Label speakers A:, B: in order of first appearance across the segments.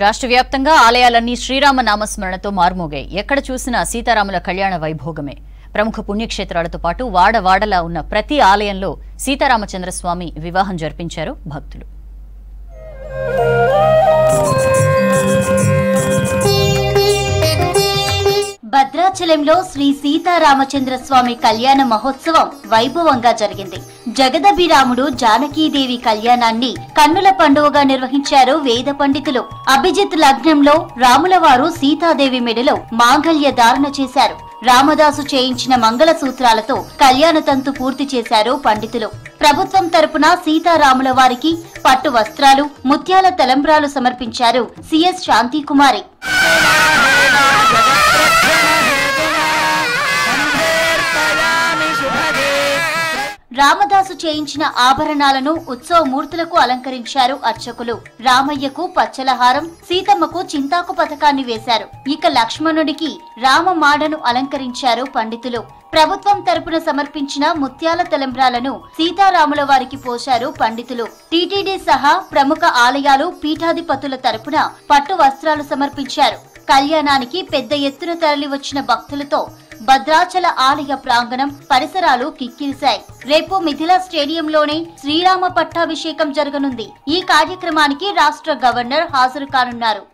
A: రాష్ట్ర వ్యాప్తంగా ఆలయాలన్నీ శ్రీరామ నామస్మరణతో మారుమోగాయి. ఎక్కడ చూసినా సీతారాముల కళ్యాణ వైభోగమే. ప్రముఖ పుణ్యక్షేత్రాలతో పాటు వాడవాడలా ఉన్న ప్రతి ఆలయంలో సీతారామచంద్రస్వామి వివాహం జరిపించారు భక్తులు.
B: భద్రాచలంలో శ్రీ సీతారామచంద్రస్వామి కళ్యాణ మహోత్సవం వైభవంగా జరిగింది. జగదభిరాముడు జానకీదేవి కళ్యాణాన్ని కన్నుల పండువగా నిర్వహించారు వేద పండితులు. అభిజిత్ లగ్నంలో రాములవారు సీతాదేవి మెడలో మాంగళ్య ధారణ చేశారు. రామదాసు చేయించిన మంగళ సూత్రాలతో కళ్యాణ తంతు పూర్తి చేశారు పండితులు. ప్రభుత్వం తరపున సీతారాముల వారికి పట్టు వస్త్రాలు, ముత్యాల తలంబ్రాలు సమర్పించారు సిఎస్ శాంతికుమారి. రామదాసు చేయించిన ఆభరణాలను ఉత్సవ మూర్తులకు అలంకరించారు అర్చకులు. రామయ్యకు పచ్చలహారం, సీతమ్మకు చింతాకు పథకాన్ని వేశారు. ఇక లక్ష్మణుడికి రామమాడను అలంకరించారు పండితులు. ప్రభుత్వం తరపున సమర్పించిన ముత్యాల తలంబ్రాలను సీతారాముల వారికి పోశారు పండితులు. టీటీడీ సహా ప్రముఖ ఆలయాలు, పీఠాధిపతుల తరపున పట్టు వస్త్రాలు సమర్పించారు. కళ్యాణానికి పెద్ద ఎత్తున తరలివచ్చిన భక్తులతో భద్రాచల ఆలయ ప్రాంగణం, పరిసరాలు కిక్కిరిశాయి. రేపు మిథిలా స్టేడియంలోనే శ్రీరామ పట్టాభిషేకం జరగనుంది. ఈ కార్యక్రమానికి రాష్ట్ర గవర్నర్ హాజరు కానున్నారు.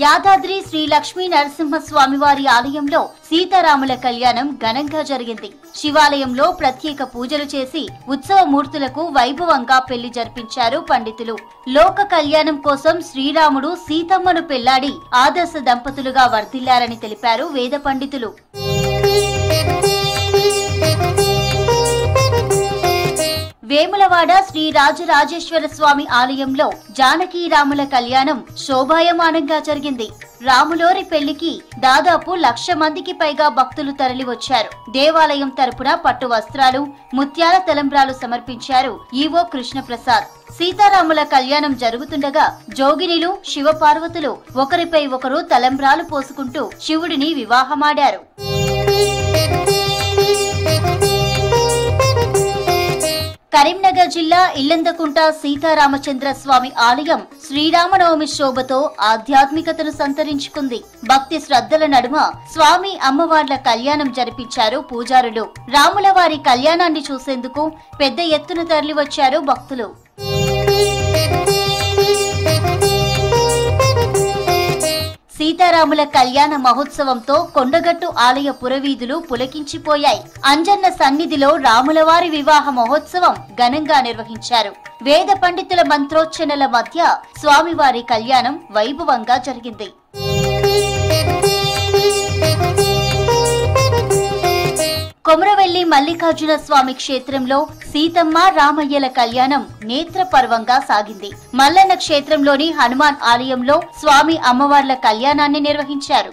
B: యాదాద్రి శ్రీ లక్ష్మీ నరసింహస్వామివారి ఆలయంలో సీతారాముల కళ్యాణం ఘనంగా జరిగింది. శివాలయంలో ప్రత్యేక పూజలు చేసి ఉత్సవ మూర్తులకు వైభవంగా పెళ్లి జరిపించారు పండితులు. లోక కళ్యాణం కోసం శ్రీరాముడు సీతమ్మను పెళ్లాడి ఆదర్శ దంపతులుగా వర్ధిల్లారని తెలిపారు వేద పండితులు. వేములవాడ శ్రీ రాజరాజేశ్వర స్వామి ఆలయంలో జానకీ రాముల కళ్యాణం శోభాయమానంగా జరిగింది. రాములోరి పెళ్లికి దాదాపు 1,00,000 మందికి పైగా భక్తులు తరలివచ్చారు. దేవాలయం తరపున పట్టు వస్త్రాలు, ముత్యాల తలంబ్రాలు సమర్పించారు ఈవో కృష్ణప్రసాద్. సీతారాముల కళ్యాణం జరుగుతుండగా జోగినిలు, శివపార్వతులు ఒకరిపై ఒకరు తలంబ్రాలు పోసుకుంటూ శివుడిని వివాహమాడారు. కరీంనగర్ జిల్లా ఇల్లందకుంట సీతారామచంద్ర స్వామి ఆలయం శ్రీరామనవమి శోభతో ఆధ్యాత్మికతను సంతరించుకుంది. భక్తి శ్రద్ధల నడుమ స్వామి అమ్మవార్ల కళ్యాణం జరిపించారు పూజారులు. రాముల వారి కళ్యాణాన్ని చూసేందుకు పెద్ద ఎత్తున తరలివచ్చారు భక్తులు. సీతారాముల కళ్యాణ మహోత్సవంతో కొండగట్టు ఆలయ పురవీధులు పులకించిపోయాయి. అంజన్న సన్నిధిలో రాములవారి వివాహ మహోత్సవం ఘనంగా నిర్వహించారు. వేద పండితుల మంత్రోచ్చరణల మధ్య స్వామివారి కళ్యాణం వైభవంగా జరిగింది. కొమరవెల్లి మల్లికార్జున స్వామి క్షేత్రంలో సీతమ్మ రామయ్యల కళ్యాణం నేత్రపర్వంగా సాగింది. మల్లన్న క్షేత్రంలోని హనుమాన్ ఆలయంలో స్వామి అమ్మవార్ల కళ్యాణాన్ని నిర్వహించారు.